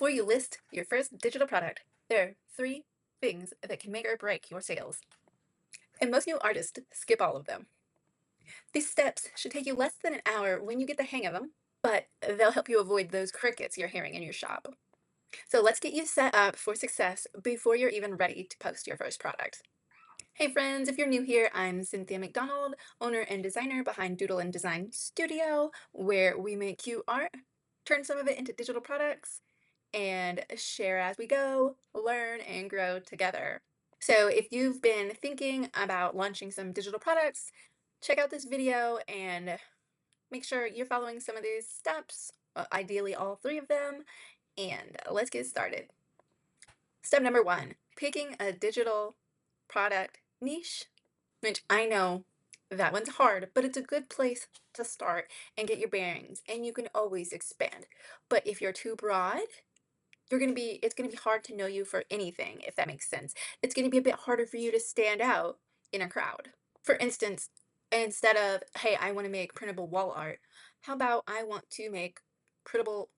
Before you list your first digital product, there are three things that can make or break your sales. And most new artists skip all of them. These steps should take you less than an hour when you get the hang of them, but they'll help you avoid those crickets you're hearing in your shop. So let's get you set up for success before you're even ready to post your first product. Hey friends, if you're new here, I'm Cynthia McDonald, owner and designer behind Doodle and Design Studio, where we make cute art, turn some of it into digital products, and share as we go, learn and grow together. So if you've been thinking about launching some digital products, check out this video and make sure you're following some of these steps, ideally all three of them, and let's get started. Step number one, picking a digital product niche, which I know that one's hard, but it's a good place to start and get your bearings, and you can always expand. But if you're too broad, it's gonna be hard to know you for anything, if that makes sense. It's gonna be a bit harder for you to stand out in a crowd. For instance, instead of, hey, I want to make printable wall art, how about I want to make printable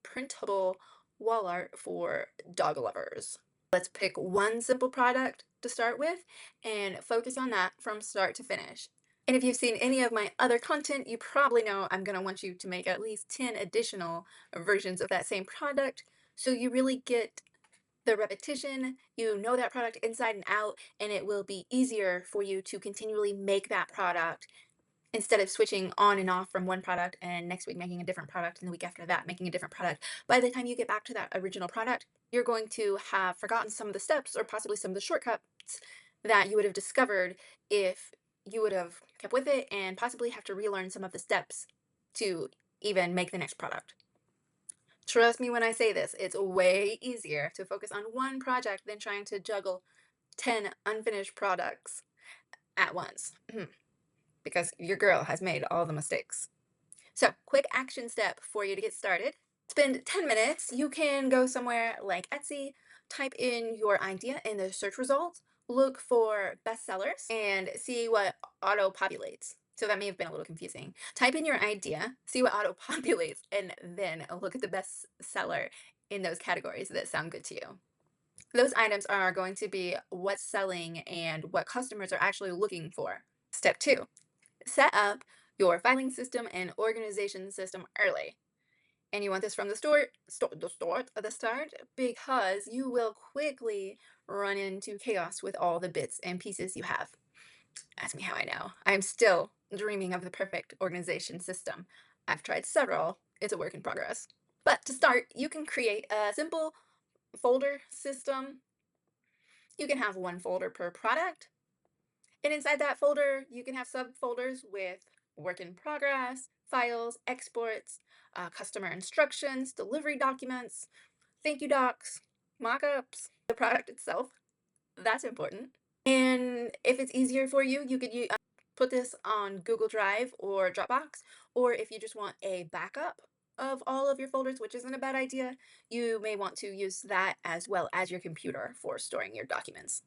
wall art for dog lovers? Let's pick one simple product to start with and focus on that from start to finish. And if you've seen any of my other content, you probably know I'm going to want you to make at least 10 additional versions of that same product so you really get the repetition, you know that product inside and out, and it will be easier for you to continually make that product instead of switching on and off from one product and next week making a different product and the week after that making a different product. By the time you get back to that original product, you're going to have forgotten some of the steps or possibly some of the shortcuts that you would have discovered if you would have kept with it and possibly have to relearn some of the steps to even make the next product. Trust me when I say this, it's way easier to focus on one project than trying to juggle 10 unfinished products at once. Because your girl has made all the mistakes. So, quick action step for you to get started. Spend 10 minutes. You can go somewhere like Etsy, type in your idea in the search results, look for bestsellers, and see what auto populates. So, that may have been a little confusing. Type in your idea, see what auto populates, and then look at the bestseller in those categories that sound good to you. Those items are going to be what's selling and what customers are actually looking for. Step two, set up your filing system and organization system early. And you want this from the start, because you will quickly run into chaos with all the bits and pieces you have. Ask me how I know. I'm still dreaming of the perfect organization system. I've tried several. It's a work in progress. But to start, you can create a simple folder system. You can have one folder per product. And inside that folder, you can have subfolders with work in progress, files, exports, customer instructions, delivery documents, thank you docs, mockups, the product itself. That's important. And if it's easier for you, you could put this on Google Drive or Dropbox, or if you just want a backup of all of your folders, which isn't a bad idea, you may want to use that as well as your computer for storing your documents,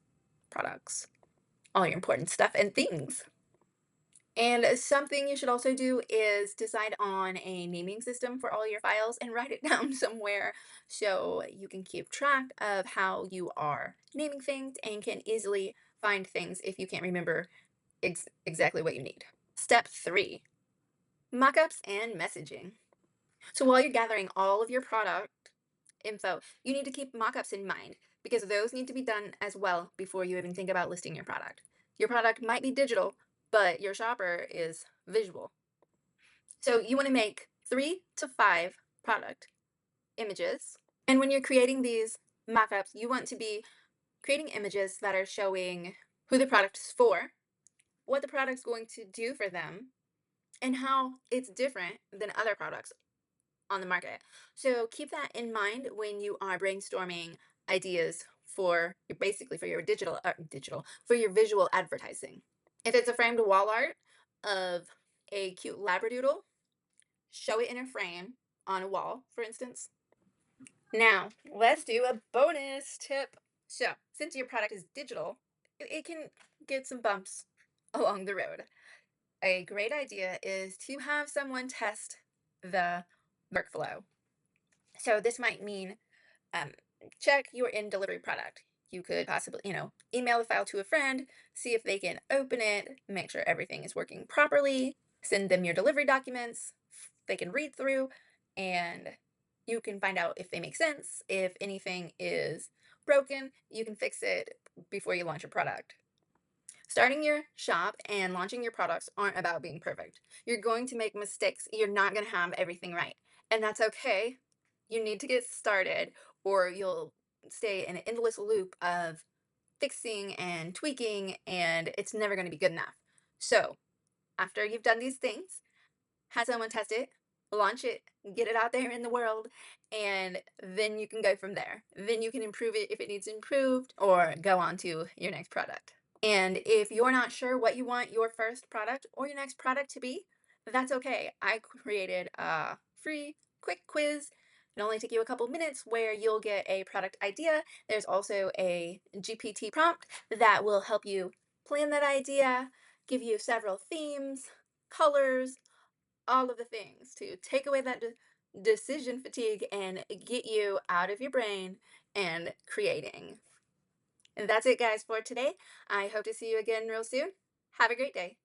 products, all your important stuff and things. And something you should also do is decide on a naming system for all your files and write it down somewhere so you can keep track of how you are naming things and can easily find things if you can't remember exactly what you need. Step three, mockups and messaging. So while you're gathering all of your product info, you need to keep mockups in mind because those need to be done as well before you even think about listing your product. Your product might be digital, but your shopper is visual. So you want to make 3 to 5 product images. And when you're creating these mockups, you want to be creating images that are showing who the product is for, what the product's going to do for them, and how it's different than other products on the market. So keep that in mind when you are brainstorming ideas for basically for your for your visual advertising. If it's a framed wall art of a cute labradoodle, show it in a frame on a wall, for instance. Now, let's do a bonus tip. So, since your product is digital, it can get some bumps along the road. A great idea is to have someone test the workflow. So, this might mean Um, Check your in delivery product. You could possibly, email the file to a friend, see if they can open it, make sure everything is working properly, send them your delivery documents, they can read through, and you can find out if they make sense. If anything is broken, you can fix it before you launch your product. Starting your shop and launching your products aren't about being perfect. You're going to make mistakes. You're not going to have everything right. And that's okay. You need to get started, or you'll stay in an endless loop of fixing and tweaking, and it's never going to be good enough. So, after you've done these things, have someone test it, launch it, get it out there in the world, and then you can go from there. Then you can improve it if it needs improved, or go on to your next product. And if you're not sure what you want your first product or your next product to be, that's okay. I created a free quick quiz. It'll only take you a couple minutes where you'll get a product idea. There's also a GPT prompt that will help you plan that idea, give you several themes, colors, all of the things to take away that decision fatigue and get you out of your brain and creating. And that's it, guys, for today. I hope to see you again real soon. Have a great day.